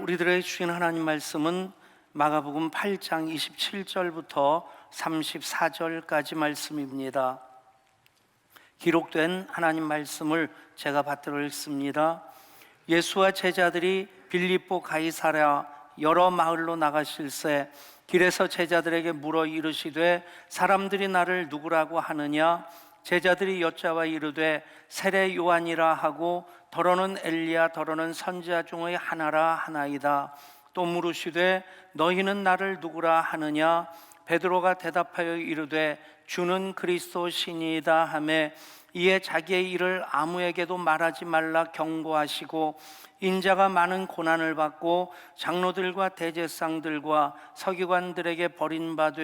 우리들에게 주신 하나님 말씀은 마가복음 8장 27절부터 34절까지 말씀입니다. 기록된 하나님 말씀을 제가 받들어 읽습니다. 예수와 제자들이 빌립보 가이사랴 여러 마을로 나가실새 길에서 제자들에게 물어 이르시되 사람들이 나를 누구라고 하느냐? 제자들이 여짜와 이르되 세례 요한이라 하고 더러는 엘리야 더러는 선지자 중의 하나라 하나이다. 또 물으시되 너희는 나를 누구라 하느냐? 베드로가 대답하여 이르되 주는 그리스도 신이다 하매 이에 자기의 일을 아무에게도 말하지 말라 경고하시고 인자가 많은 고난을 받고 장로들과 대제사장들과 서기관들에게 버림받아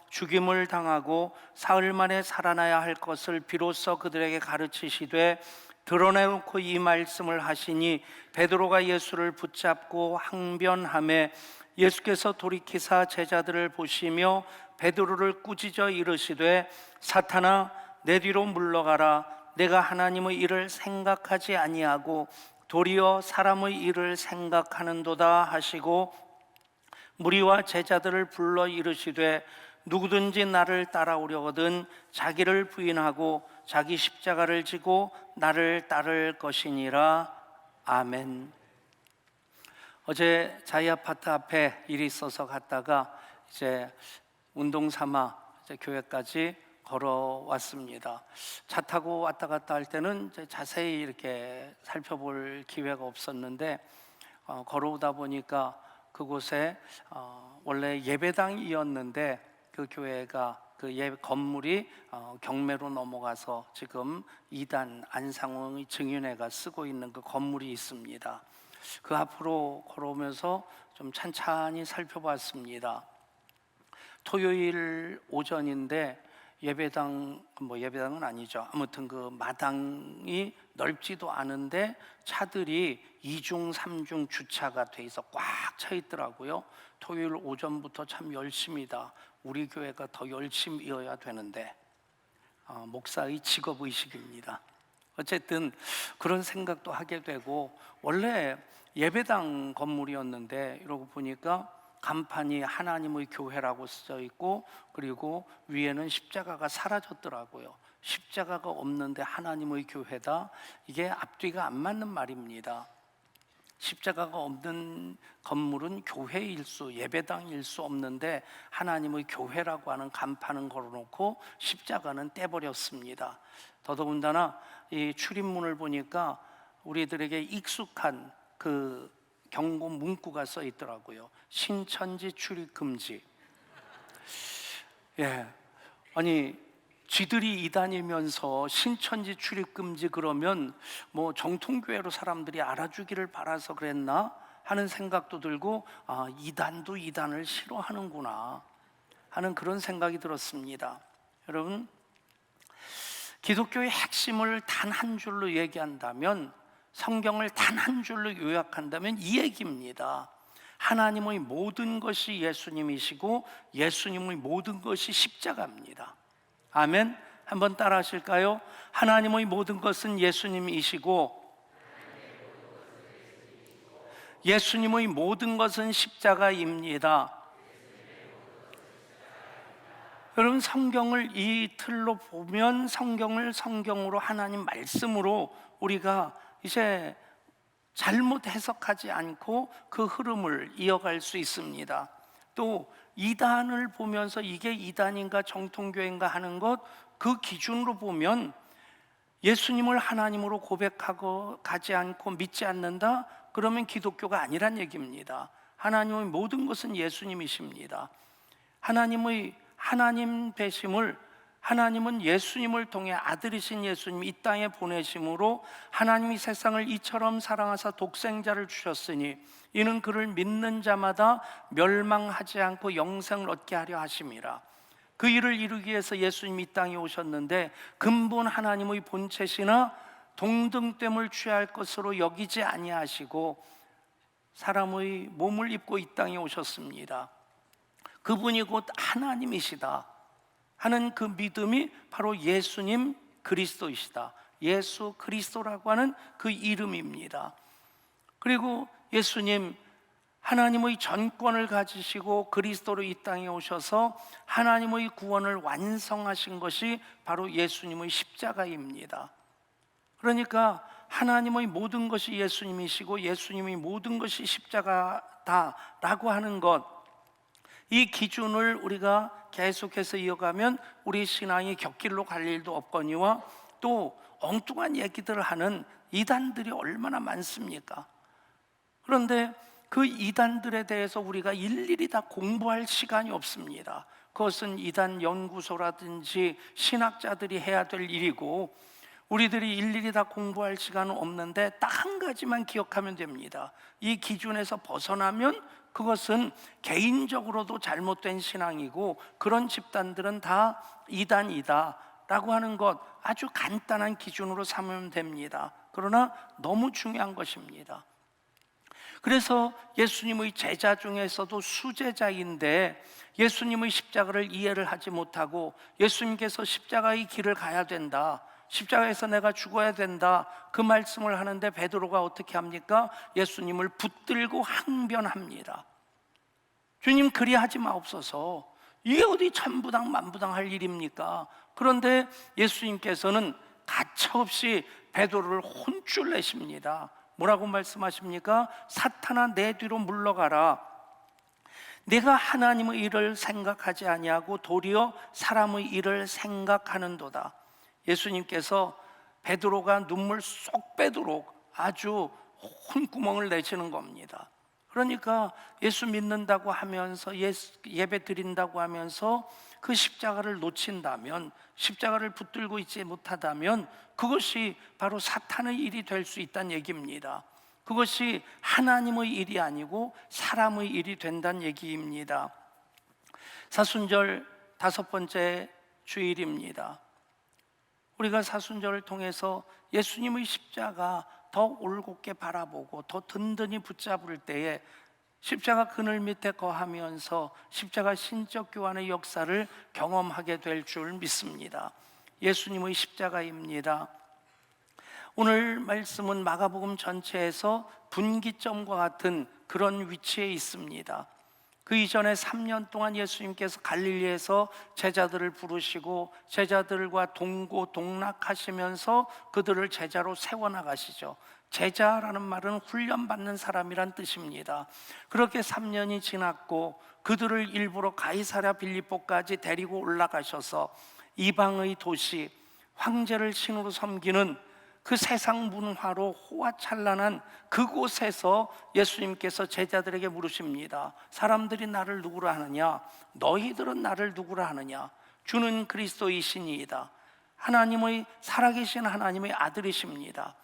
죽임을 당하고 사흘 만에 살아나야 할 것을 비로소 그들에게 가르치시되 드러내놓고 이 말씀을 하시니 베드로가 예수를 붙잡고 항변하매 예수께서 돌이키사 제자들을 보시며 베드로를 꾸짖어 이르시되 사탄아 내 뒤로 물러가라. 내가 하나님의 일을 생각하지 아니하고 도리어 사람의 일을 생각하는도다 하시고 무리와 제자들을 불러 이르시되 누구든지 나를 따라오려거든 자기를 부인하고 자기 십자가를 지고 나를 따를 것이니라. 아멘. 어제 자이 아파트 앞에 일이 있어서 갔다가 이제 운동 삼아 이제 교회까지 걸어왔습니다. 차 타고 왔다 갔다 할 때는 이제 자세히 이렇게 살펴볼 기회가 없었는데 걸어오다 보니까 그곳에 원래 예배당이었는데 그 교회가 그 건물이 경매로 넘어가서 지금 이단 안상홍의 증인회가 쓰고 있는 그 건물이 있습니다. 그 앞으로 걸어오면서 좀 찬찬히 살펴봤습니다. 토요일 오전인데 예배당은 아니죠. 아무튼 그 마당이 넓지도 않은데 차들이 2중 3중 주차가 돼 있어 꽉 차 있더라고요. 토요일 오전부터 참 열심이다. 우리 교회가 더 열심이어야 되는데 목사의 직업의식입니다. 어쨌든 그런 생각도 하게 되고 원래 예배당 건물이었는데 이러고 보니까 간판이 하나님의 교회라고 쓰여 있고 그리고 위에는 십자가가 사라졌더라고요. 십자가가 없는데 하나님의 교회다. 이게 앞뒤가 안 맞는 말입니다. 십자가가 없는 건물은 교회일 수, 예배당일 수 없는데 하나님의 교회라고 하는 간판은 걸어놓고 십자가는 떼버렸습니다. 더더군다나 이 출입문을 보니까 우리들에게 익숙한 그 경고 문구가 써 있더라고요. 신천지 출입 금지. 아니 쥐들이 이다니면서 신천지 출입 금지 그러면 뭐 정통교회로 사람들이 알아주기를 바라서 그랬나 하는 생각도 들고 이단도 이단을 싫어하는구나 하는 그런 생각이 들었습니다. 여러분, 기독교의 핵심을 단 한 줄로 얘기한다면, 성경을 단 한 줄로 요약한다면 이 얘기입니다. 하나님의 모든 것이 예수님이시고 예수님의 모든 것이 십자가입니다. 아멘. 한번 따라 하실까요? 하나님의 모든 것은 예수님이시고 예수님의 모든 것은 십자가입니다. 여러분, 성경을 이 틀로 보면 성경을 성경으로 하나님 말씀으로 우리가 이제 잘못 해석하지 않고 그 흐름을 이어갈 수 있습니다. 또 이단을 보면서 이게 이단인가 정통교회인가 하는 것, 그 기준으로 보면 예수님을 하나님으로 고백하고 가지 않고 믿지 않는다? 그러면 기독교가 아니란 얘기입니다. 하나님의 모든 것은 예수님이십니다. 하나님 되심을, 하나님은 예수님을 통해 아들이신 예수님 이 땅에 보내심으로 하나님이 세상을 이처럼 사랑하사 독생자를 주셨으니 이는 그를 믿는 자마다 멸망하지 않고 영생을 얻게 하려 하심이라. 그 일을 이루기 위해서 예수님이 이 땅에 오셨는데 근본 하나님의 본체시나 동등됨을 취할 것으로 여기지 아니하시고 사람의 몸을 입고 이 땅에 오셨습니다. 그분이 곧 하나님이시다 하는 그 믿음이 바로 예수님 그리스도이시다. 예수 그리스도라고 하는 그 이름입니다. 그리고 예수님 하나님의 전권을 가지시고 그리스도로 이 땅에 오셔서 하나님의 구원을 완성하신 것이 바로 예수님의 십자가입니다. 그러니까 하나님의 모든 것이 예수님이시고 예수님의 모든 것이 십자가다라고 하는 것, 이 기준을 우리가 계속해서 이어가면 우리 신앙이 곁길로 갈 일도 없거니와 또 엉뚱한 얘기들을 하는 이단들이 얼마나 많습니까? 그런데 그 이단들에 대해서 우리가 일일이 다 공부할 시간이 없습니다. 그것은 이단 연구소라든지 신학자들이 해야 될 일이고 우리들이 일일이 다 공부할 시간은 없는데 딱 한 가지만 기억하면 됩니다. 이 기준에서 벗어나면 그것은 개인적으로도 잘못된 신앙이고 그런 집단들은 다 이단이다 라고 하는 것, 아주 간단한 기준으로 삼으면 됩니다. 그러나 너무 중요한 것입니다. 그래서 예수님의 제자 중에서도 수제자인데 예수님의 십자가를 이해를 하지 못하고 예수님께서 십자가의 길을 가야 된다, 십자가에서 내가 죽어야 된다, 그 말씀을 하는데 베드로가 어떻게 합니까? 예수님을 붙들고 항변합니다. 주님, 그리하지 마옵소서. 이게 어디 천부당 만부당 할 일입니까? 그런데 예수님께서는 가차없이 베드로를 혼쭐 내십니다. 뭐라고 말씀하십니까? 사탄아, 내 뒤로 물러가라. 내가 하나님의 일을 생각하지 아니하고 도리어 사람의 일을 생각하는도다. 예수님께서 베드로가 눈물 쏙 빼도록 아주 혼구멍을 내시는 겁니다. 그러니까 예수 믿는다고 하면서 예배 드린다고 하면서 그 십자가를 놓친다면, 십자가를 붙들고 있지 못하다면 그것이 바로 사탄의 일이 될 수 있다는 얘기입니다. 그것이 하나님의 일이 아니고 사람의 일이 된다는 얘기입니다. 사순절 5번째 주일입니다. 우리가 사순절을 통해서 예수님의 십자가 더 올곧게 바라보고 더 든든히 붙잡을 때에 십자가 그늘 밑에 거하면서 십자가 신적 교환의 역사를 경험하게 될 줄 믿습니다. 예수님의 십자가입니다. 오늘 말씀은 마가복음 전체에서 분기점과 같은 그런 위치에 있습니다. 그 이전에 3년 동안 예수님께서 갈릴리에서 제자들을 부르시고 제자들과 동고동락하시면서 그들을 제자로 세워나가시죠. 제자라는 말은 훈련받는 사람이란 뜻입니다. 그렇게 3년이 지났고 그들을 일부러 가이사랴 빌립보까지 데리고 올라가셔서 이방의 도시, 황제를 신으로 섬기는 그 세상 문화로 호화찬란한 그곳에서 예수님께서 제자들에게 물으십니다. 사람들이 나를 누구라 하느냐? 너희들은 나를 누구라 하느냐? 주는 그리스도이시니이다. 하나님의 살아계신 하나님의 아들이십니다.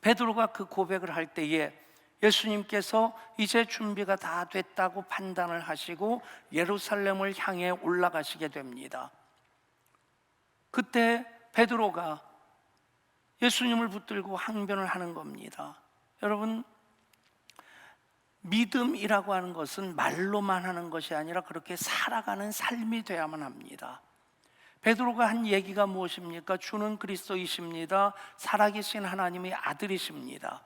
베드로가 그 고백을 할 때에 예수님께서 이제 준비가 다 됐다고 판단을 하시고 예루살렘을 향해 올라가시게 됩니다. 그때 베드로가 예수님을 붙들고 항변을 하는 겁니다. 여러분, 믿음이라고 하는 것은 말로만 하는 것이 아니라 그렇게 살아가는 삶이 돼야만 합니다. 베드로가 한 얘기가 무엇입니까? 주는 그리스도이십니다. 살아계신 하나님의 아들이십니다.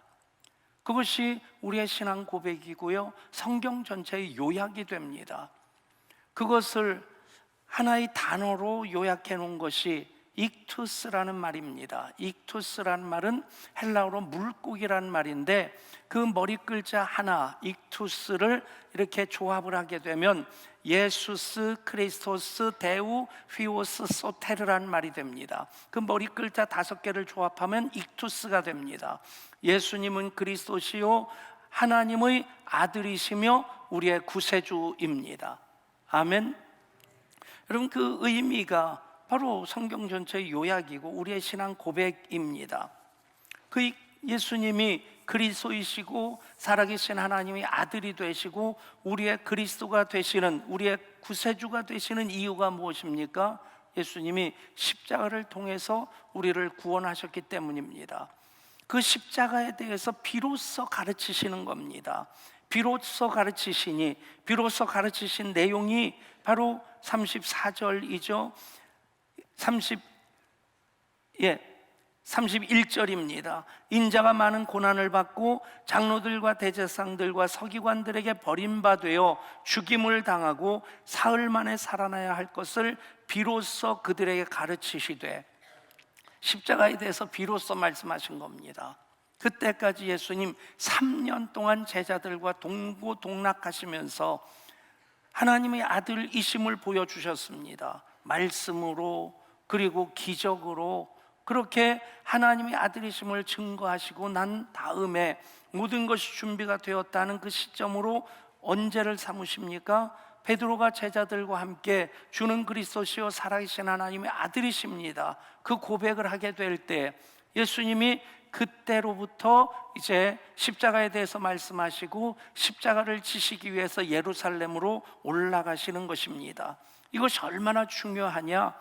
그것이 우리의 신앙 고백이고요, 성경 전체의 요약이 됩니다. 그것을 하나의 단어로 요약해 놓은 것이 익투스라는 말입니다. 익투스라는 말은 헬라어로 물고기라는 말인데 그 머리 글자 하나, 익투스를 이렇게 조합을 하게 되면 예수스, 크리스토스, 데우, 휘오스, 소테르라는 말이 됩니다. 그 머리 글자 5개를 조합하면 익투스가 됩니다. 예수님은 그리스도시요 하나님의 아들이시며 우리의 구세주입니다. 아멘. 여러분, 그 의미가 바로 성경 전체의 요약이고 우리의 신앙 고백입니다. 그 예수님이 그리스도이시고 살아계신 하나님의 아들이 되시고 우리의 그리스도가 되시는, 우리의 구세주가 되시는 이유가 무엇입니까? 예수님이 십자가를 통해서 우리를 구원하셨기 때문입니다. 그 십자가에 대해서 비로소 가르치시는 겁니다. 비로소 가르치시니, 비로소 가르치신 내용이 바로 34절이죠. 31절입니다. 인자가 많은 고난을 받고 장로들과 대제사장들과 서기관들에게 버림받아 죽임을 당하고 사흘 만에 살아나야 할 것을 비로소 그들에게 가르치시되, 십자가에 대해서 비로소 말씀하신 겁니다. 그때까지 예수님 3년 동안 제자들과 동고동락하시면서 하나님의 아들이심을 보여주셨습니다. 말씀으로, 그리고 기적으로 그렇게 하나님의 아들이심을 증거하시고 난 다음에 모든 것이 준비가 되었다는 그 시점으로 언제를 삼으십니까? 베드로가 제자들과 함께 주는 그리스도시요 살아계신 하나님의 아들이십니다, 그 고백을 하게 될 때 예수님이 그때로부터 이제 십자가에 대해서 말씀하시고 십자가를 지시기 위해서 예루살렘으로 올라가시는 것입니다. 이것이 얼마나 중요하냐?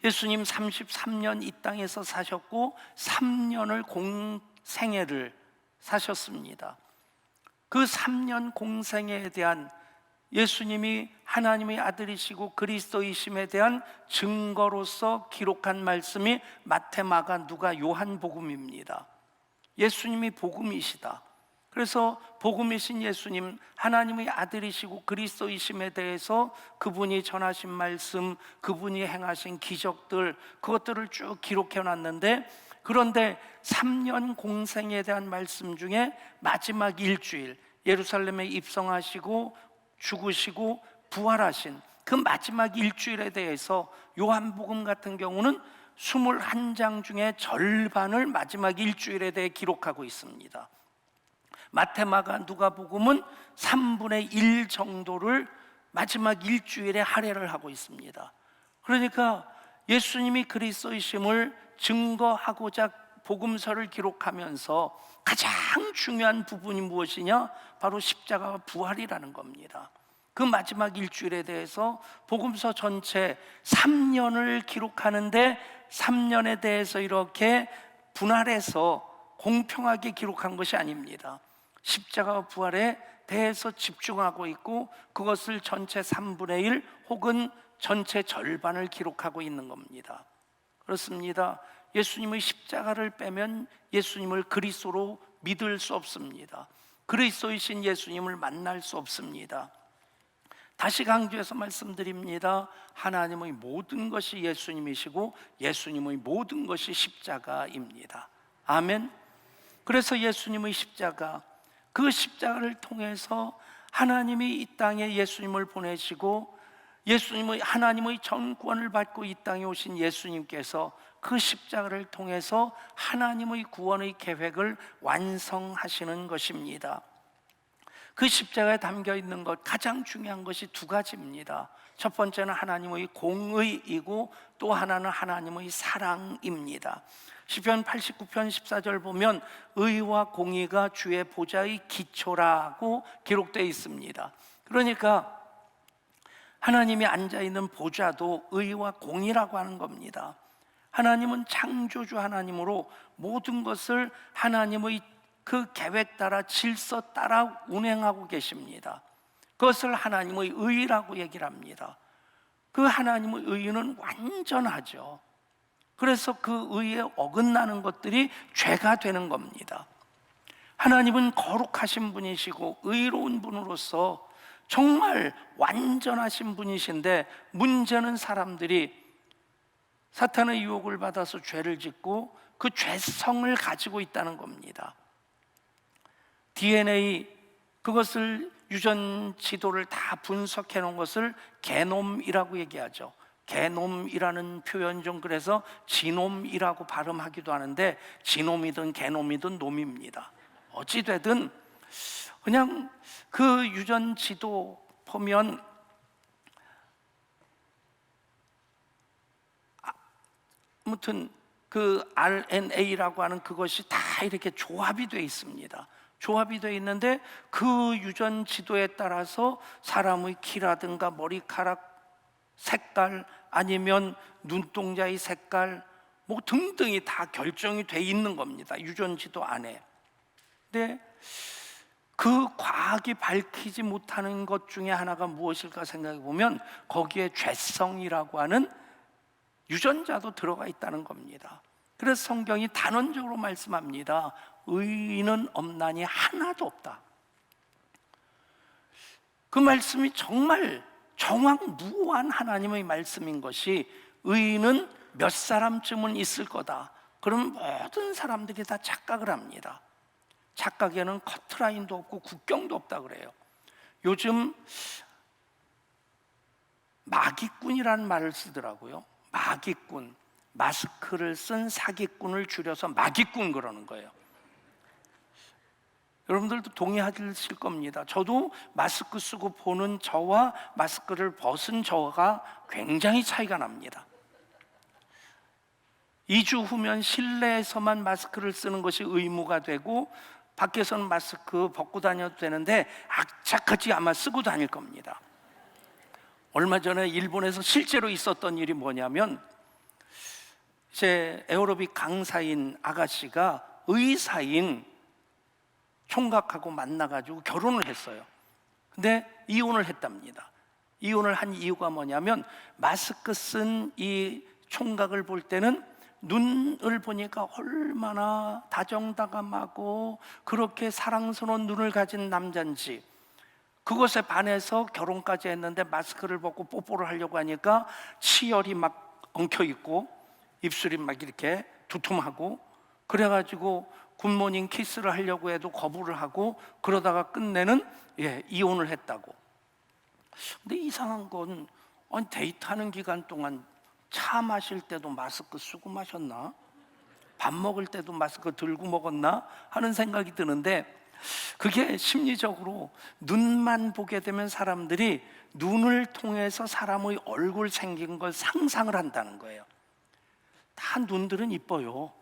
예수님 33년 이 땅에서 사셨고 3년을 공생애를 사셨습니다. 그 3년 공생애에 대한 예수님이 하나님의 아들이시고 그리스도이심에 대한 증거로서 기록한 말씀이 마태, 마가, 누가, 요한복음입니다. 예수님이 복음이시다. 그래서 복음이신 예수님, 하나님의 아들이시고 그리스도이심에 대해서 그분이 전하신 말씀, 그분이 행하신 기적들, 그것들을 쭉 기록해 놨는데, 그런데 3년 공생에 대한 말씀 중에 마지막 일주일, 예루살렘에 입성하시고 죽으시고 부활하신 그 마지막 일주일에 대해서 요한복음 같은 경우는 21장 중에 절반을 마지막 일주일에 대해 기록하고 있습니다. 마태, 마가, 누가복음은 3분의 1 정도를 마지막 일주일에 할애를 하고 있습니다. 그러니까 예수님이 그리스도이심을 증거하고자 복음서를 기록하면서 가장 중요한 부분이 무엇이냐? 바로 십자가와 부활이라는 겁니다. 그 마지막 일주일에 대해서 복음서 전체 3년을 기록하는데 3년에 대해서 이렇게 분할해서 공평하게 기록한 것이 아닙니다. 십자가와 부활에 대해서 집중하고 있고 그것을 전체 3분의 1 혹은 전체 절반을 기록하고 있는 겁니다. 그렇습니다. 예수님의 십자가를 빼면 예수님을 그리스도로 믿을 수 없습니다. 그리스도이신 예수님을 만날 수 없습니다. 다시 강조해서 말씀드립니다. 하나님의 모든 것이 예수님이시고 예수님의 모든 것이 십자가입니다. 아멘. 그래서 예수님의 십자가, 그 십자가를 통해서 하나님이 이 땅에 예수님을 보내시고 예수님의 하나님의 전 구원을 받고 이 땅에 오신 예수님께서 그 십자가를 통해서 하나님의 구원의 계획을 완성하시는 것입니다. 그 십자가에 담겨 있는 것, 가장 중요한 것이 두 가지입니다. 첫 번째는 하나님의 공의이고 또 하나는 하나님의 사랑입니다. 시편 89편 14절 보면 의와 공의가 주의 보좌의 기초라고 기록되어 있습니다. 그러니까 하나님이 앉아있는 보좌도 의와 공의라고 하는 겁니다. 하나님은 창조주 하나님으로 모든 것을 하나님의 그 계획 따라 질서 따라 운행하고 계십니다. 그것을 하나님의 의라고 얘기를 합니다. 그 하나님의 의는 완전하죠. 그래서 그 의에 어긋나는 것들이 죄가 되는 겁니다. 하나님은 거룩하신 분이시고 의로운 분으로서 정말 완전하신 분이신데, 문제는 사람들이 사탄의 유혹을 받아서 죄를 짓고 그 죄성을 가지고 있다는 겁니다. DNA, 그것을 유전 지도를 다 분석해 놓은 것을 게놈이라고 얘기하죠. 게놈이라는 표현 좀, 그래서 지놈이라고 발음하기도 하는데 지놈이든 게놈이든 놈입니다. 어찌되든 그냥 그 유전 지도 보면 아무튼 그 RNA라고 하는 그것이 다 이렇게 조합이 되어 있습니다. 조합이 되어 있는데 그 유전 지도에 따라서 사람의 키라든가 머리카락 색깔, 아니면 눈동자의 색깔, 뭐 등등이 다 결정이 돼 있는 겁니다. 유전 지도 안에. 근데 그 과학이 밝히지 못하는 것 중에 하나가 무엇일까 생각해 보면 거기에 죄성이라고 하는 유전자도 들어가 있다는 겁니다. 그래서 성경이 단언적으로 말씀합니다. 의인은 없나니 하나도 없다. 그 말씀이 정말 정확무한 하나님의 말씀인 것이, 의인은 몇 사람쯤은 있을 거다. 그럼 모든 사람들이 다 착각을 합니다. 착각에는 커트라인도 없고 국경도 없다 그래요. 요즘 마기꾼이라는 말을 쓰더라고요. 마기꾼, 마스크를 쓴 사기꾼을 줄여서 마기꾼 그러는 거예요. 여러분들도 동의하실 겁니다. 저도 마스크 쓰고 보는 저와 마스크를 벗은 저가 굉장히 차이가 납니다. 2주 후면 실내에서만 마스크를 쓰는 것이 의무가 되고 밖에서는 마스크 벗고 다녀도 되는데 악착같이 아마 쓰고 다닐 겁니다. 얼마 전에 일본에서 실제로 있었던 일이 뭐냐면, 제 에어로빅 강사인 아가씨가 의사인 총각하고 만나가지고 결혼을 했어요. 근데 이혼을 했답니다. 이혼을 한 이유가 뭐냐면, 마스크 쓴 이 총각을 볼 때는 눈을 보니까 얼마나 다정다감하고 그렇게 사랑스러운 눈을 가진 남자인지, 그것에 반해서 결혼까지 했는데 마스크를 벗고 뽀뽀를 하려고 하니까 치열이 막 엉켜있고 입술이 막 이렇게 두툼하고, 그래가지고 굿모닝 키스를 하려고 해도 거부를 하고, 그러다가 끝내는 이혼을 했다고. 근데 이상한 건, 아니 데이트하는 기간 동안 차 마실 때도 마스크 쓰고 마셨나? 밥 먹을 때도 마스크 들고 먹었나? 하는 생각이 드는데, 그게 심리적으로 눈만 보게 되면 사람들이 눈을 통해서 사람의 얼굴 생긴 걸 상상을 한다는 거예요. 다 눈들은 이뻐요.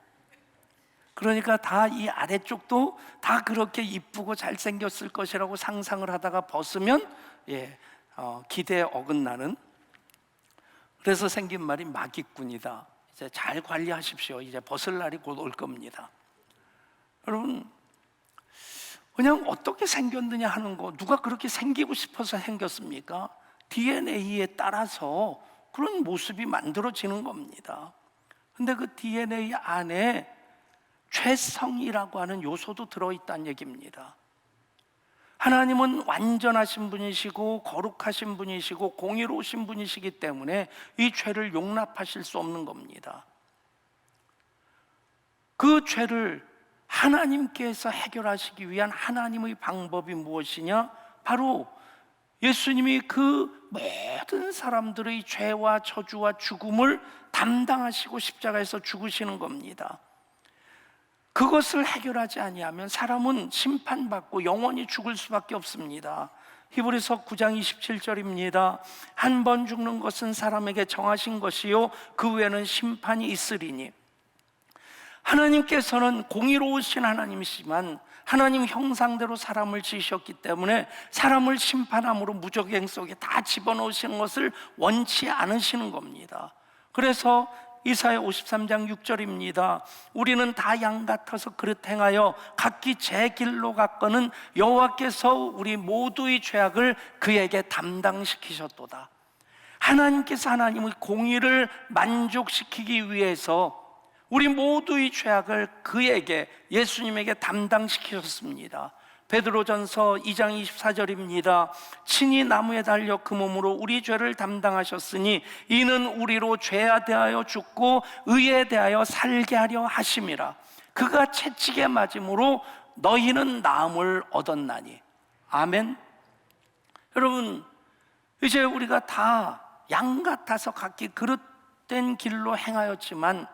그러니까 다 이 아래쪽도 다 그렇게 이쁘고 잘생겼을 것이라고 상상을 하다가 벗으면 기대에 어긋나는, 그래서 생긴 말이 마기꾼이다. 이제 잘 관리하십시오. 이제 벗을 날이 곧 올 겁니다. 여러분, 그냥 어떻게 생겼느냐 하는 거, 누가 그렇게 생기고 싶어서 생겼습니까? DNA에 따라서 그런 모습이 만들어지는 겁니다. 근데 그 DNA 안에 죄성이라고 하는 요소도 들어있다는 얘기입니다. 하나님은 완전하신 분이시고 거룩하신 분이시고 공의로우신 분이시기 때문에 이 죄를 용납하실 수 없는 겁니다. 그 죄를 하나님께서 해결하시기 위한 하나님의 방법이 무엇이냐? 바로 예수님이 그 모든 사람들의 죄와 저주와 죽음을 담당하시고 십자가에서 죽으시는 겁니다. 그것을 해결하지 아니하면 사람은 심판받고 영원히 죽을 수밖에 없습니다. 히브리서 9장 27절입니다. 한 번 죽는 것은 사람에게 정하신 것이요 그 후에는 심판이 있으리니. 하나님께서는 공의로우신 하나님이시지만 하나님 형상대로 사람을 지으셨기 때문에 사람을 심판함으로 무적행 속에 다 집어넣으시는 것을 원치 않으시는 겁니다. 그래서 이사야 53장 6절입니다. 우리는 다 양 같아서 그릇 행하여 각기 제 길로 갔거는 여호와께서 우리 모두의 죄악을 그에게 담당시키셨도다. 하나님께서 하나님의 공의를 만족시키기 위해서 우리 모두의 죄악을 그에게, 예수님에게 담당시키셨습니다. 베드로전서 2장 24절입니다. 친히 나무에 달려 그 몸으로 우리 죄를 담당하셨으니 이는 우리로 죄에 대하여 죽고 의에 대하여 살게 하려 하심이라. 그가 채찍에 맞음으로 너희는 나음을 얻었나니. 아멘. 여러분, 이제 우리가 다 양 같아서 각기 그릇된 길로 행하였지만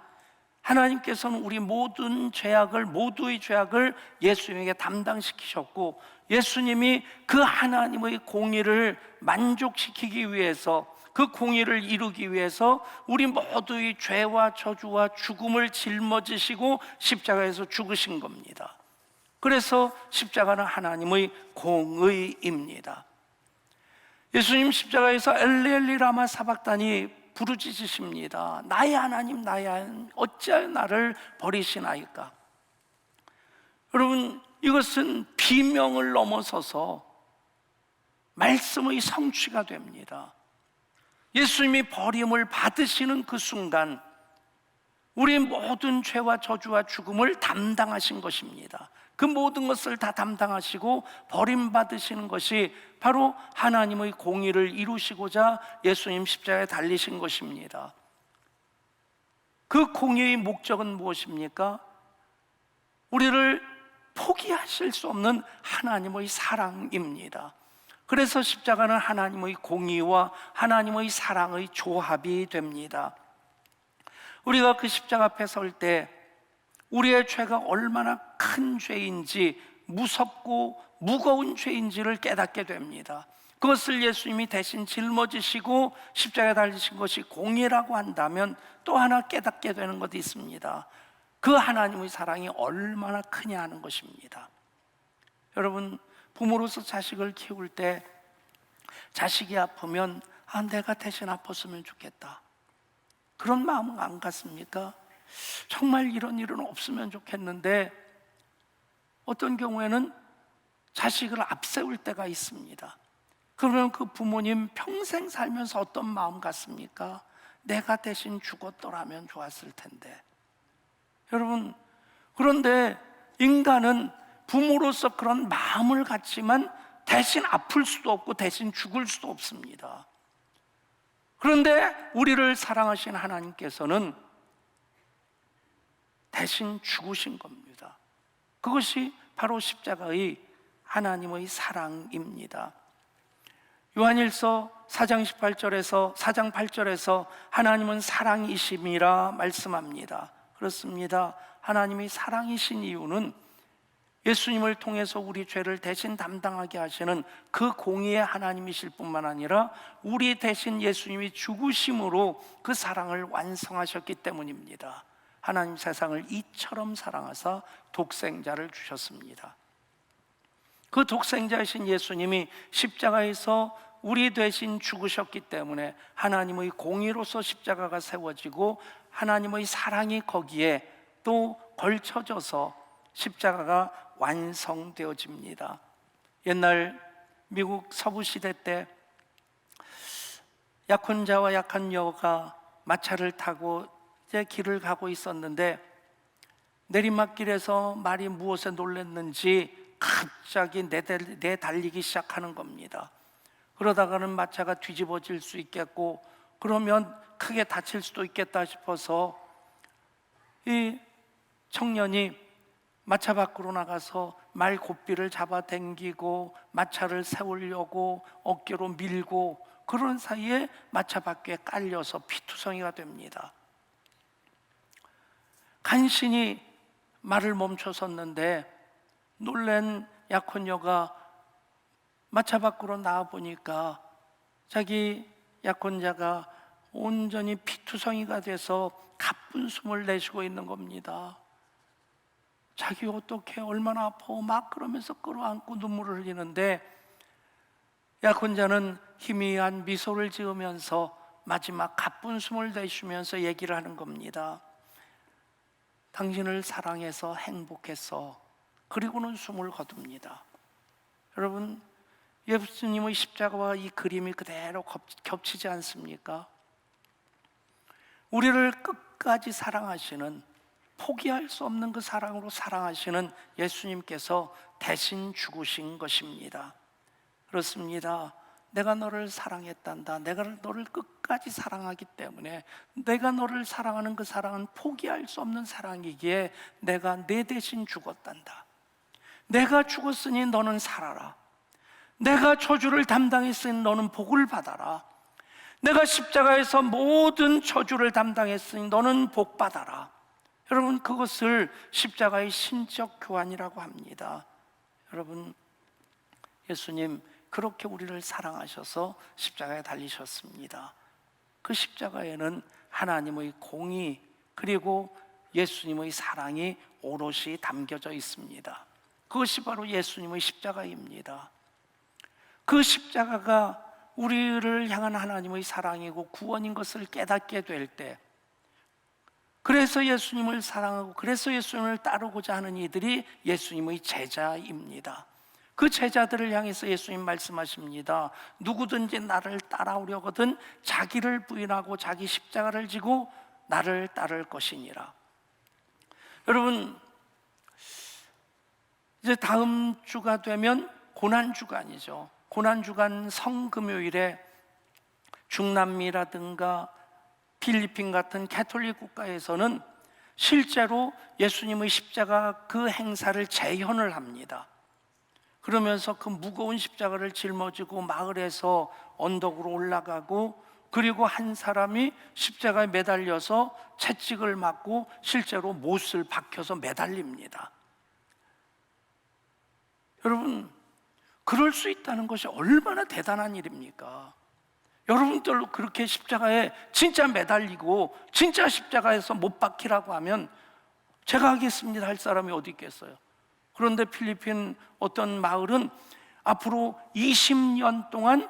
하나님께서는 우리 모든 죄악을, 모두의 죄악을 예수님에게 담당시키셨고, 예수님이 그 하나님의 공의를 만족시키기 위해서, 그 공의를 이루기 위해서 우리 모두의 죄와 저주와 죽음을 짊어지시고 십자가에서 죽으신 겁니다. 그래서 십자가는 하나님의 공의입니다. 예수님 십자가에서 엘리 엘리 라마 사박다니 부르짖으십니다. 나의 하나님, 나의 하나님, 어찌하여 나를 버리시나이까? 여러분, 이것은 비명을 넘어서서 말씀의 성취가 됩니다. 예수님이 버림을 받으시는 그 순간 우리 모든 죄와 저주와 죽음을 담당하신 것입니다. 그 모든 것을 다 담당하시고 버림받으시는 것이 바로 하나님의 공의를 이루시고자 예수님 십자가에 달리신 것입니다. 그 공의의 목적은 무엇입니까? 우리를 포기하실 수 없는 하나님의 사랑입니다. 그래서 십자가는 하나님의 공의와 하나님의 사랑의 조합이 됩니다. 우리가 그 십자가 앞에 설 때 우리의 죄가 얼마나 큰 죄인지, 무섭고 무거운 죄인지를 깨닫게 됩니다. 그것을 예수님이 대신 짊어지시고 십자가에 달리신 것이 공의라고 한다면 또 하나 깨닫게 되는 것이 있습니다. 그 하나님의 사랑이 얼마나 크냐 하는 것입니다. 여러분, 부모로서 자식을 키울 때 자식이 아프면 내가 대신 아팠으면 좋겠다, 그런 마음은 안 갖습니까? 정말 이런 일은 없으면 좋겠는데 어떤 경우에는 자식을 앞세울 때가 있습니다. 그러면 그 부모님 평생 살면서 어떤 마음 갖습니까? 내가 대신 죽었더라면 좋았을 텐데. 여러분, 그런데 인간은 부모로서 그런 마음을 갖지만 대신 아플 수도 없고 대신 죽을 수도 없습니다. 그런데 우리를 사랑하신 하나님께서는 대신 죽으신 겁니다. 그것이 바로 십자가의 하나님의 사랑입니다. 요한일서 4장 8절에서 하나님은 사랑이심이라 말씀합니다. 그렇습니다. 하나님이 사랑이신 이유는 예수님을 통해서 우리 죄를 대신 담당하게 하시는 그 공의의 하나님이실 뿐만 아니라 우리 대신 예수님이 죽으심으로 그 사랑을 완성하셨기 때문입니다. 하나님 세상을 이처럼 사랑하사 독생자를 주셨습니다. 그 독생자이신 예수님이 십자가에서 우리 대신 죽으셨기 때문에 하나님의 공의로서 십자가가 세워지고 하나님의 사랑이 거기에 또 걸쳐져서 십자가가 완성되어집니다. 옛날 미국 서부 시대 때 약혼자와 약한 여가 마차를 타고 이제 길을 가고 있었는데 내리막길에서 말이 무엇에 놀랐는지 갑자기 내달리기 시작하는 겁니다. 그러다가는 마차가 뒤집어질 수 있겠고 그러면 크게 다칠 수도 있겠다 싶어서 이 청년이 마차 밖으로 나가서 말 고삐를 잡아당기고 마차를 세우려고 어깨로 밀고 그런 사이에 마차 밖에 깔려서 피투성이가 됩니다. 간신히 말을 멈춰섰는데 놀란 약혼녀가 마차 밖으로 나와보니까 자기 약혼자가 온전히 피투성이가 돼서 가쁜 숨을 내쉬고 있는 겁니다. 자기 어떻게 얼마나 아파 막 그러면서 끌어안고 눈물을 흘리는데 약혼자는 희미한 미소를 지으면서 마지막 가쁜 숨을 내쉬면서 얘기를 하는 겁니다. 당신을 사랑해서 행복했어. 그리고는 숨을 거둡니다. 여러분, 예수님의 십자가와 이 그림이 그대로 겹치지 않습니까? 우리를 끝까지 사랑하시는, 포기할 수 없는 그 사랑으로 사랑하시는 예수님께서 대신 죽으신 것입니다. 그렇습니다. 내가 너를 사랑했단다. 내가 너를 끝까지 사랑하기 때문에 내가 너를 사랑하는 그 사랑은 포기할 수 없는 사랑이기에 내가 내 대신 죽었단다. 내가 죽었으니 너는 살아라. 내가 저주를 담당했으니 너는 복을 받아라. 내가 십자가에서 모든 저주를 담당했으니 너는 복 받아라. 여러분, 그것을 십자가의 신적 교환이라고 합니다. 여러분, 예수님 그렇게 우리를 사랑하셔서 십자가에 달리셨습니다. 그 십자가에는 하나님의 공의 그리고 예수님의 사랑이 오롯이 담겨져 있습니다. 그것이 바로 예수님의 십자가입니다. 그 십자가가 우리를 향한 하나님의 사랑이고 구원인 것을 깨닫게 될 때, 그래서 예수님을 사랑하고 그래서 예수님을 따르고자 하는 이들이 예수님의 제자입니다. 그 제자들을 향해서 예수님 말씀하십니다. 누구든지 나를 따라오려거든 자기를 부인하고 자기 십자가를 지고 나를 따를 것이니라. 여러분, 이제 다음 주가 되면 고난주간이죠. 고난주간 성금요일에 중남미라든가 필리핀 같은 가톨릭 국가에서는 실제로 예수님의 십자가 그 행사를 재현을 합니다. 그러면서 그 무거운 십자가를 짊어지고 마을에서 언덕으로 올라가고, 그리고 한 사람이 십자가에 매달려서 채찍을 맞고 실제로 못을 박혀서 매달립니다. 여러분, 그럴 수 있다는 것이 얼마나 대단한 일입니까? 여러분들로 그렇게 십자가에 진짜 매달리고 진짜 십자가에서 못 박히라고 하면 제가 하겠습니다 할 사람이 어디 있겠어요? 그런데 필리핀 어떤 마을은 앞으로 20년 동안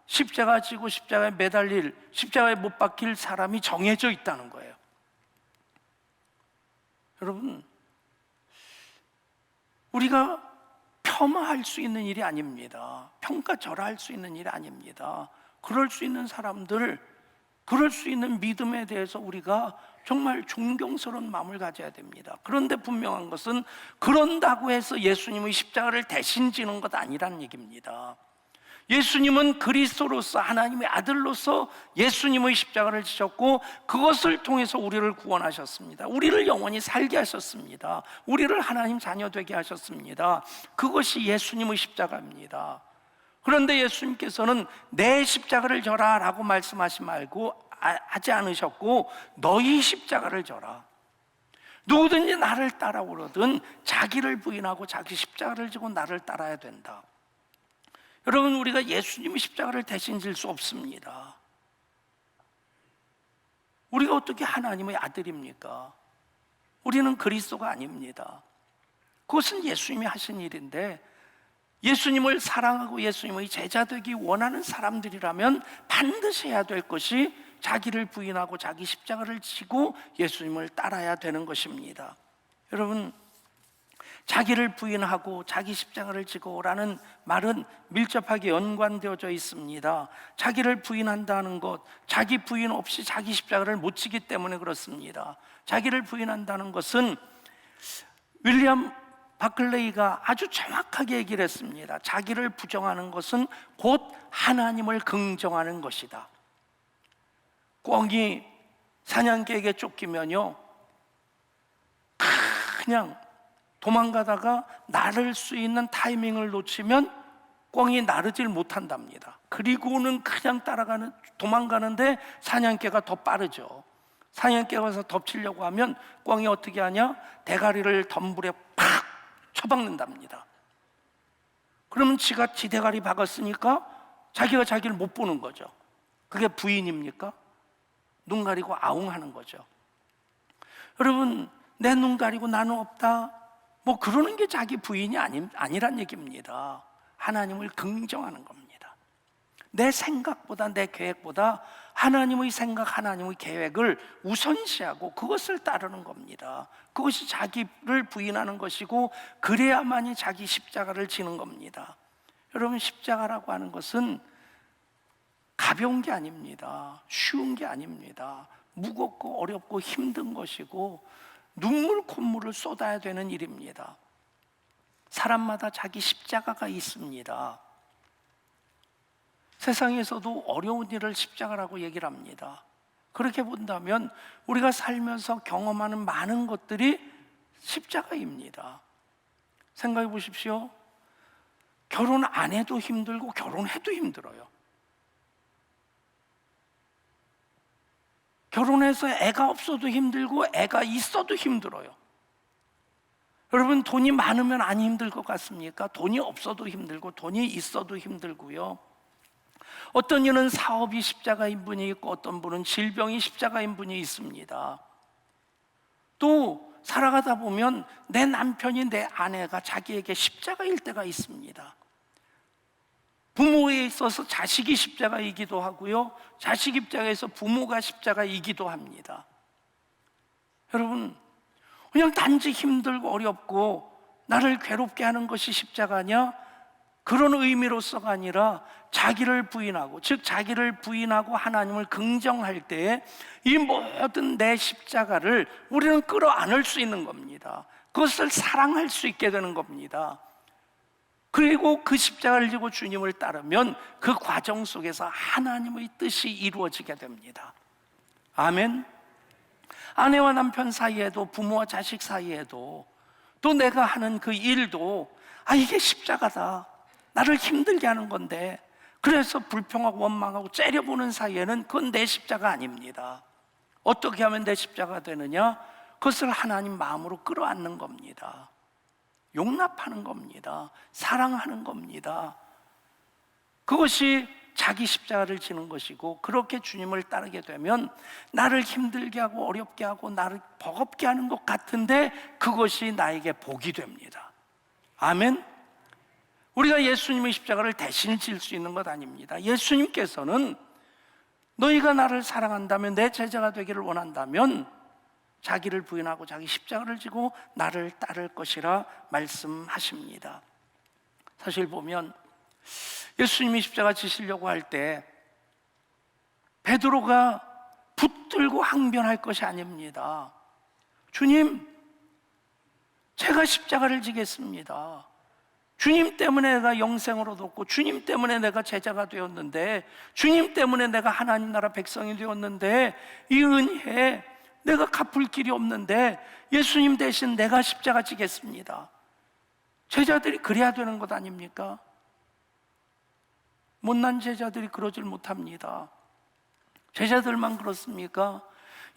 십자가 지고 십자가에 매달릴, 십자가에 못 박힐 사람이 정해져 있다는 거예요. 여러분, 우리가 폄하할 수 있는 일이 아닙니다. 평가절하할 수 있는 일이 아닙니다. 그럴 수 있는 사람들, 그럴 수 있는 믿음에 대해서 우리가 정말 존경스러운 마음을 가져야 됩니다. 그런데 분명한 것은 그런다고 해서 예수님의 십자가를 대신 지는 것 아니라는 얘기입니다. 예수님은 그리스도로서, 하나님의 아들로서 예수님의 십자가를 지셨고 그것을 통해서 우리를 구원하셨습니다. 우리를 영원히 살게 하셨습니다. 우리를 하나님 자녀 되게 하셨습니다. 그것이 예수님의 십자가입니다. 그런데 예수님께서는 내 십자가를 져라 라고 말씀하지 말고 하지 않으셨고 너희 십자가를 져라. 누구든지 나를 따라오려든 자기를 부인하고 자기 십자가를 지고 나를 따라야 된다. 여러분, 우리가 예수님의 십자가를 대신 질 수 없습니다. 우리가 어떻게 하나님의 아들입니까? 우리는 그리스도가 아닙니다. 그것은 예수님이 하신 일인데, 예수님을 사랑하고 예수님의 제자 되기 원하는 사람들이라면 반드시 해야 될 것이 자기를 부인하고 자기 십자가를 지고 예수님을 따라야 되는 것입니다. 여러분, 자기를 부인하고 자기 십자가를 지고라는 말은 밀접하게 연관되어져 있습니다. 자기를 부인한다는 것, 자기 부인 없이 자기 십자가를 못 지기 때문에 그렇습니다. 자기를 부인한다는 것은 윌리엄 바클레이가 아주 정확하게 얘기를 했습니다. 자기를 부정하는 것은 곧 하나님을 긍정하는 것이다. 꿩이 사냥개에게 쫓기면요, 그냥 도망가다가 나를 수 있는 타이밍을 놓치면 꿩이 나르질 못한답니다. 그리고는 그냥 도망가는데 사냥개가 더 빠르죠. 사냥개가 와서 덮치려고 하면 꿩이 어떻게 하냐? 대가리를 덤불에 팍 쳐박는답니다. 그러면 지가 지 대가리 박았으니까 자기가 자기를 못 보는 거죠. 그게 부인입니까? 눈 가리고 아웅하는 거죠. 여러분, 내 눈 가리고 나는 없다, 뭐 그러는 게 자기 부인이 아니란 얘기입니다. 하나님을 긍정하는 겁니다. 내 생각보다, 내 계획보다 하나님의 생각, 하나님의 계획을 우선시하고 그것을 따르는 겁니다. 그것이 자기를 부인하는 것이고, 그래야만이 자기 십자가를 지는 겁니다. 여러분, 십자가라고 하는 것은 가벼운 게 아닙니다. 쉬운 게 아닙니다. 무겁고 어렵고 힘든 것이고 눈물 콧물을 쏟아야 되는 일입니다. 사람마다 자기 십자가가 있습니다. 세상에서도 어려운 일을 십자가라고 얘기를 합니다. 그렇게 본다면 우리가 살면서 경험하는 많은 것들이 십자가입니다. 생각해 보십시오. 결혼 안 해도 힘들고 결혼해도 힘들어요. 결혼해서 애가 없어도 힘들고 애가 있어도 힘들어요. 여러분, 돈이 많으면 안 힘들 것 같습니까? 돈이 없어도 힘들고 돈이 있어도 힘들고요. 어떤 이는 사업이 십자가인 분이 있고 어떤 분은 질병이 십자가인 분이 있습니다. 또 살아가다 보면 내 남편이, 내 아내가 자기에게 십자가일 때가 있습니다. 부모에 있어서 자식이 십자가이기도 하고요, 자식 입장에서 부모가 십자가이기도 합니다. 여러분, 그냥 단지 힘들고 어렵고 나를 괴롭게 하는 것이 십자가냐? 그런 의미로서가 아니라 자기를 부인하고, 즉 자기를 부인하고 하나님을 긍정할 때에 이 모든 내 십자가를 우리는 끌어안을 수 있는 겁니다. 그것을 사랑할 수 있게 되는 겁니다. 그리고 그 십자가를 지고 주님을 따르면 그 과정 속에서 하나님의 뜻이 이루어지게 됩니다. 아멘. 아내와 남편 사이에도, 부모와 자식 사이에도, 또 내가 하는 그 일도 이게 십자가다, 나를 힘들게 하는 건데, 그래서 불평하고 원망하고 째려보는 사이에는 그건 내 십자가 아닙니다. 어떻게 하면 내 십자가 되느냐? 그것을 하나님 마음으로 끌어안는 겁니다. 용납하는 겁니다. 사랑하는 겁니다. 그것이 자기 십자가를 지는 것이고, 그렇게 주님을 따르게 되면 나를 힘들게 하고 어렵게 하고 나를 버겁게 하는 것 같은데 그것이 나에게 복이 됩니다. 아멘. 우리가 예수님의 십자가를 대신 질 수 있는 것 아닙니다. 예수님께서는 너희가 나를 사랑한다면, 내 제자가 되기를 원한다면 자기를 부인하고 자기 십자가를 지고 나를 따를 것이라 말씀하십니다. 사실 보면 예수님이 십자가 지시려고 할 때 베드로가 붙들고 항변할 것이 아닙니다. 주님, 제가 십자가를 지겠습니다. 주님 때문에 내가 영생을 얻었고, 주님 때문에 내가 제자가 되었는데, 주님 때문에 내가 하나님 나라 백성이 되었는데, 이 은혜에 내가 갚을 길이 없는데 예수님 대신 내가 십자가 지겠습니다. 제자들이 그래야 되는 것 아닙니까? 못난 제자들이 그러질 못합니다. 제자들만 그렇습니까?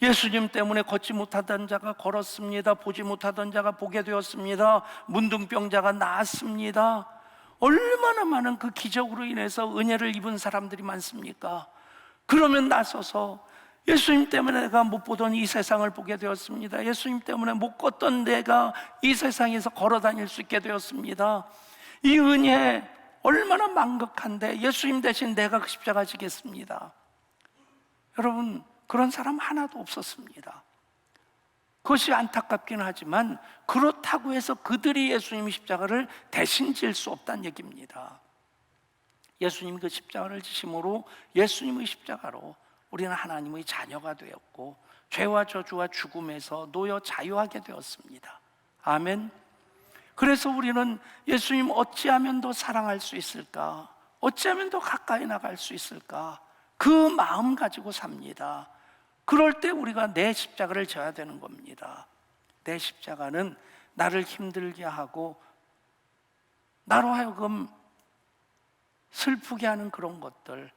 예수님 때문에 걷지 못하던 자가 걸었습니다. 보지 못하던 자가 보게 되었습니다. 문둥병자가 나았습니다. 얼마나 많은 그 기적으로 인해서 은혜를 입은 사람들이 많습니까? 그러면 나서서 예수님 때문에 내가 못 보던 이 세상을 보게 되었습니다. 예수님 때문에 못 걷던 내가 이 세상에서 걸어 다닐 수 있게 되었습니다. 이 은혜 얼마나 만극한데 예수님 대신 내가 그 십자가 지겠습니다. 여러분, 그런 사람 하나도 없었습니다. 그것이 안타깝긴 하지만 그렇다고 해서 그들이 예수님의 십자가를 대신 질 수 없다는 얘기입니다. 예수님 그 십자가를 지심으로, 예수님의 십자가로 우리는 하나님의 자녀가 되었고 죄와 저주와 죽음에서 놓여 자유하게 되었습니다. 아멘. 그래서 우리는 예수님 어찌하면 더 사랑할 수 있을까? 어찌하면 더 가까이 나갈 수 있을까? 그 마음 가지고 삽니다. 그럴 때 우리가 내 십자가를 져야 되는 겁니다. 내 십자가는 나를 힘들게 하고 나로 하여금 슬프게 하는 그런 것들,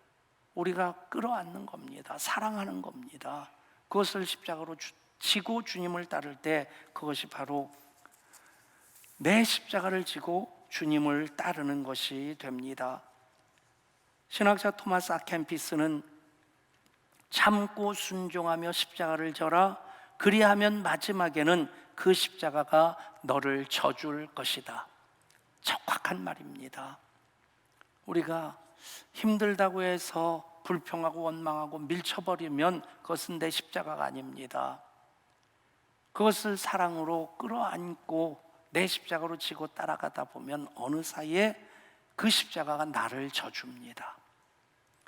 우리가 끌어안는 겁니다. 사랑하는 겁니다. 그것을 십자가로 지고 주님을 따를 때 그것이 바로 내 십자가를 지고 주님을 따르는 것이 됩니다. 신학자 토마스 아켄피스는 참고 순종하며 십자가를 져라, 그리하면 마지막에는 그 십자가가 너를 져줄 것이다. 정확한 말입니다. 우리가 힘들다고 해서 불평하고 원망하고 밀쳐버리면 그것은 내 십자가가 아닙니다. 그것을 사랑으로 끌어안고 내 십자가로 지고 따라가다 보면 어느 사이에 그 십자가가 나를 져줍니다.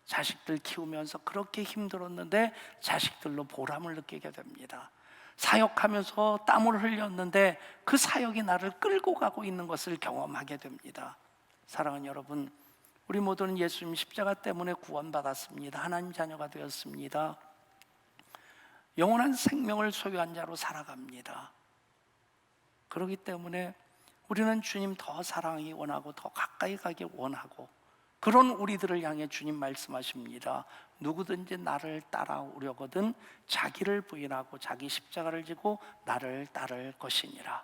자식들 키우면서 그렇게 힘들었는데 자식들로 보람을 느끼게 됩니다. 사역하면서 땀을 흘렸는데 그 사역이 나를 끌고 가고 있는 것을 경험하게 됩니다. 사랑하는 여러분, 우리 모두는 예수님 십자가 때문에 구원받았습니다. 하나님 자녀가 되었습니다. 영원한 생명을 소유한 자로 살아갑니다. 그렇기 때문에 우리는 주님 더 사랑하기 원하고 더 가까이 가기 원하고, 그런 우리들을 향해 주님 말씀하십니다. 누구든지 나를 따라오려거든 자기를 부인하고 자기 십자가를 지고 나를 따를 것이니라.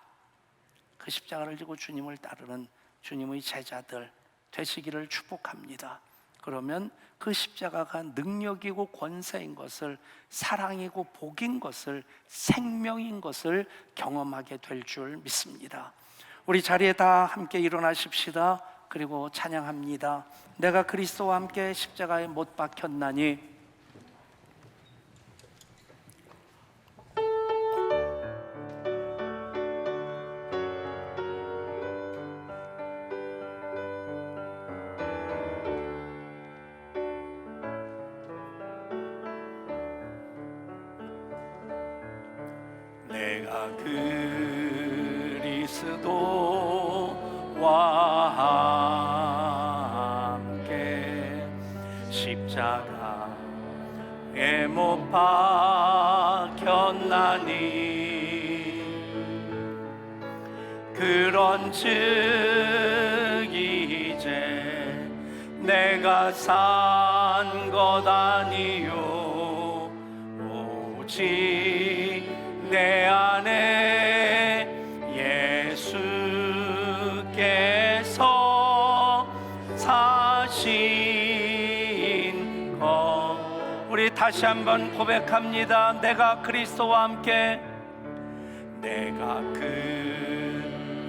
그 십자가를 지고 주님을 따르는 주님의 제자들 되시기를 축복합니다. 그러면 그 십자가가 능력이고 권세인 것을, 사랑이고 복인 것을, 생명인 것을 경험하게 될 줄 믿습니다. 우리 자리에 다 함께 일어나십시다. 그리고 찬양합니다. 내가 그리스도와 함께 십자가에 못 박혔나니 그리스도와 함께 십자가에 못 박혔나니 그런즉 이제 내가 산 것 아니요 오직 내 안에 예수께서 사신 것. 우리 다시 한번 고백합니다. 내가 그리스도와 함께, 내가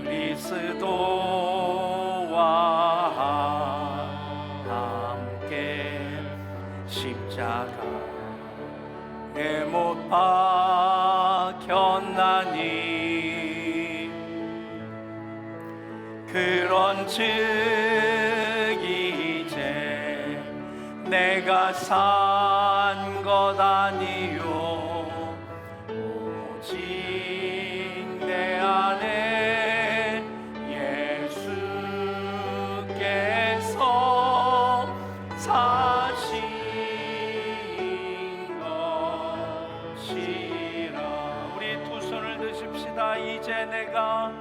그리스도와 함께 십자가에 못 박혔나니 그런즉 이제 내가 산 것 아니요 오직 내 안에 예수께서 사신 것이라. 우리 두 손을 드십시다. 이제 내가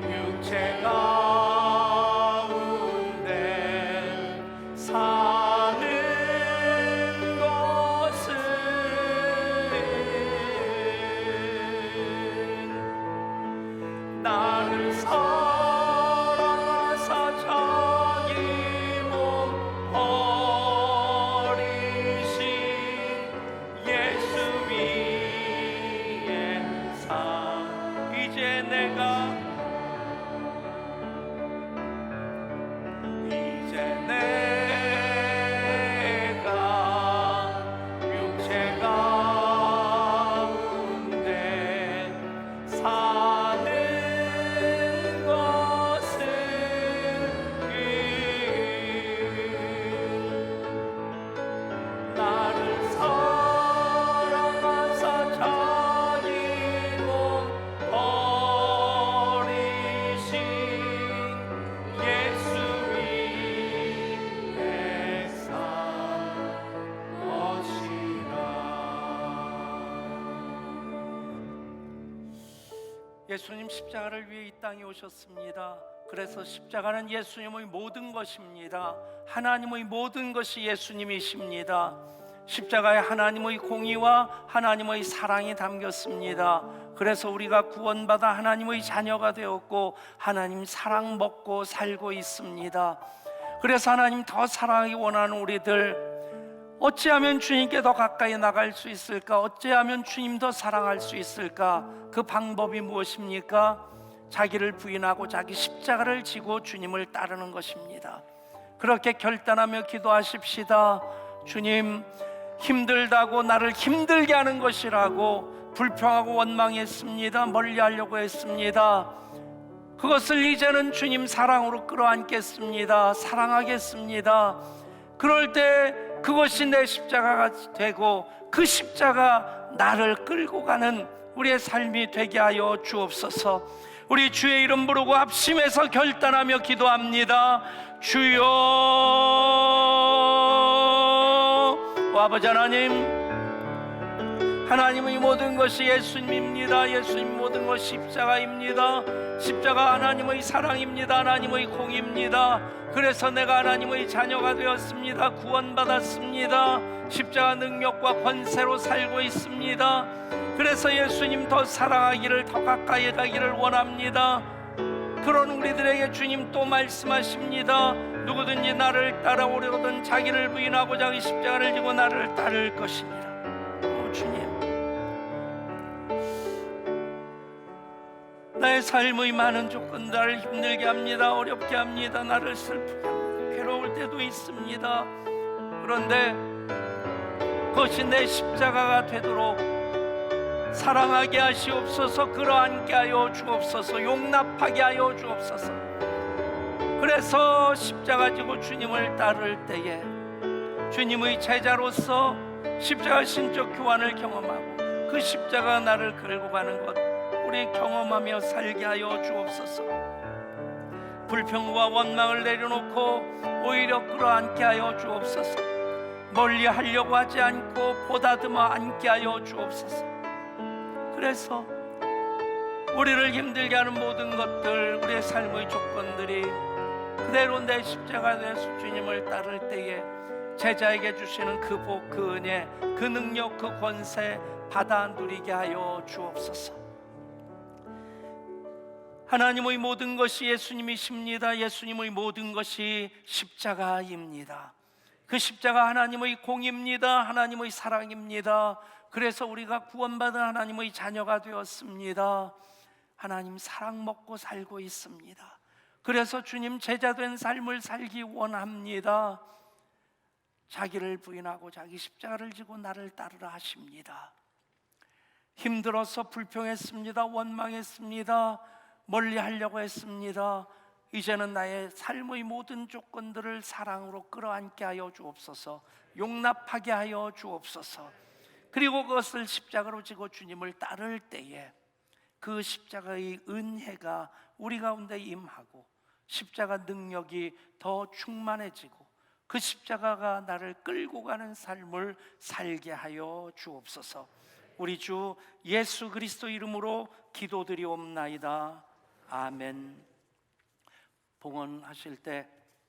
육체 가운데 사는 것은 나를 사랑하사 자기 몸 버리신 예수 위에 산. 이제 내가 육체 가운데 사는 것은 나를 사랑하사 자기 몸 버리신 예수 위에 산 것이라. 예수님 십자가를 위해 이 땅에 오셨습니다. 그래서 십자가는 예수님의 모든 것입니다. 하나님의 모든 것이 예수님이십니다. 십자가에 하나님의 공의와 하나님의 사랑이 담겼습니다. 그래서 우리가 구원받아 하나님의 자녀가 되었고 하나님 사랑 먹고 살고 있습니다. 그래서 하나님 더 사랑하기 원하는 우리들, 어찌하면 주님께 더 가까이 나갈 수 있을까? 어찌하면 주님 더 사랑할 수 있을까? 그 방법이 무엇입니까? 자기를 부인하고 자기 십자가를 지고 주님을 따르는 것입니다. 그렇게 결단하며 기도하십시다. 주님, 힘들다고 나를 힘들게 하는 것이라고 불평하고 원망했습니다. 멀리하려고 했습니다. 그것을 이제는 주님 사랑으로 끌어안겠습니다. 사랑하겠습니다. 그럴 때 그것이 내 십자가가 되고 그 십자가 나를 끌고 가는 우리의 삶이 되게 하여 주옵소서. 우리 주의 이름 부르고 합심해서 결단하며 기도합니다. 주여. 아버지 하나님, 하나님의 모든 것이 예수님입니다. 예수님 모든 것이 십자가입니다. 십자가 하나님의 사랑입니다. 하나님의 공입니다. 그래서 내가 하나님의 자녀가 되었습니다. 구원받았습니다. 십자가 능력과 권세로 살고 있습니다. 그래서 예수님 더 사랑하기를, 더 가까이 가기를 원합니다. 그런 우리들에게 주님 또 말씀하십니다. 누구든지 나를 따라오려거든 자기를 부인하고 자기 십자가를 지고 나를 따를 것이니라. 오 주님, 나의 삶의 많은 조건 나를 힘들게 합니다. 어렵게 합니다. 나를 슬프게 합니다. 괴로울 때도 있습니다. 그런데 그것이 내 십자가가 되도록 사랑하게 하시옵소서. 끌어안게 하여 주옵소서. 용납하게 하여 주옵소서. 그래서 십자가 지고 주님을 따를 때에 주님의 제자로서 십자가 신적 교환을 경험하고 그 십자가 나를 끌고 가는 것 우리 경험하며 살게 하여 주옵소서. 불평과 원망을 내려놓고 오히려 끌어안게 하여 주옵소서. 멀리 하려고 하지 않고 보다듬어 안게 하여 주옵소서. 그래서 우리를 힘들게 하는 모든 것들, 우리의 삶의 조건들이 그대로 내 십자가 예수 주님을 따를 때에 제자에게 주시는 그 복, 그 은혜, 그 능력, 그 권세 받아 누리게 하여 주옵소서. 하나님의 모든 것이 예수님이십니다. 예수님의 모든 것이 십자가입니다. 그 십자가 하나님의 공입니다. 하나님의 사랑입니다. 그래서 우리가 구원받은 하나님의 자녀가 되었습니다. 하나님 사랑 먹고 살고 있습니다. 그래서 주님 제자된 삶을 살기 원합니다. 자기를 부인하고 자기 십자가를 지고 나를 따르라 하십니다. 힘들어서 불평했습니다. 원망했습니다. 멀리 하려고 했습니다. 이제는 나의 삶의 모든 조건들을 사랑으로 끌어안게 하여 주옵소서. 용납하게 하여 주옵소서. 그리고 그것을 십자가로 지고 주님을 따를 때에 그 십자가의 은혜가 우리 가운데 임하고 십자가 능력이 더 충만해지고 그 십자가가 나를 끌고 가는 삶을 살게 하여 주옵소서. 우리 주 예수 그리스도 이름으로 기도드리옵나이다. 아멘. 봉헌하실 때